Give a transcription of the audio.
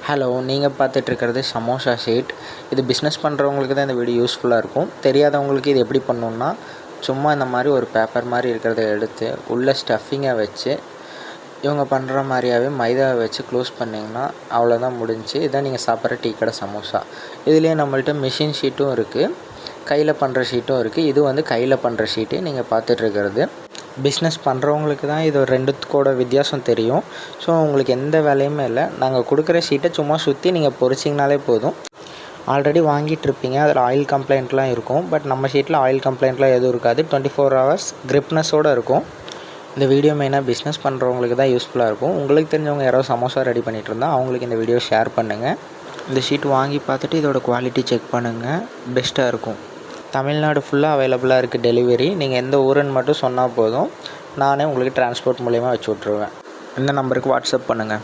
Hello, நீங்கள் பார்த்துட்ருக்கிறது samosa sheet. இது business பண்ணுறவங்களுக்கு தான் இந்த வீடியோ யூஸ்ஃபுல்லாக இருக்கும். தெரியாதவங்களுக்கு இது எப்படி பண்ணணுன்னா, சும்மா இந்த மாதிரி ஒரு பேப்பர் மாதிரி இருக்கிறத எடுத்து உள்ளே ஸ்டஃபிங்கை வச்சு இவங்க பண்ணுற மாதிரியாவே மைதாவை வச்சு க்ளோஸ் பண்ணிங்கன்னா அவ்வளோதான் முடிஞ்சு. இதான் நீங்கள் சாப்பிட்ற டீ கடை சமோசா. இதுலேயே நம்மள்ட்ட மிஷின் ஷீட்டும் இருக்குது, கையில் பண்ணுற ஷீட்டும் இருக்குது. இது வந்து கையில் பண்ணுற ஷீட்டு நீங்கள் பார்த்துட்ருக்கிறது. பிஸ்னஸ் பண்ணுறவங்களுக்கு தான் இது ரெண்டுத்துக்கோட வித்தியாசம் தெரியும். ஸோ உங்களுக்கு எந்த வேலையுமே இல்லை. நாங்கள் கொடுக்குற ஷீட்டை சும்மா சுற்றி நீங்கள் பொரிச்சிங்கனாலே போதும். ஆல்ரெடி வாங்கிட்டுருப்பீங்க, அதில் ஆயில் கம்ப்ளைண்ட்லாம் இருக்கும். பட் நம்ம ஷீட்டில் ஆயில் கம்ப்ளைண்ட்லாம் எதுவும் இருக்காது. 24 hours கிரிப்னஸோடு இருக்கும். இந்த வீடியோ மெயினாக பிஸ்னஸ் பண்ணுறவங்களுக்கு தான் யூஸ்ஃபுல்லாக இருக்கும். உங்களுக்கு தெரிஞ்சவங்க யாராவது சமோசா ரெடி பண்ணிகிட்டு இருந்தால் அவங்களுக்கு இந்த வீடியோ ஷேர் பண்ணுங்கள். இந்த ஷீட் வாங்கி பார்த்துட்டு இதோட குவாலிட்டி செக் பண்ணுங்கள். பெஸ்ட்டாக இருக்கும். தமிழ்நாடு ஃபுல்லாக அவைலபிளாக இருக்குது டெலிவரி. நீங்கள் எந்த ஊருன்னு மட்டும் சொன்னால் போதும், நானே உங்களுக்கு டிரான்ஸ்போர்ட் மூலயமா வச்சு விட்ருவேன். இந்த நம்பருக்கு வாட்ஸ்அப் பண்ணுங்கள்.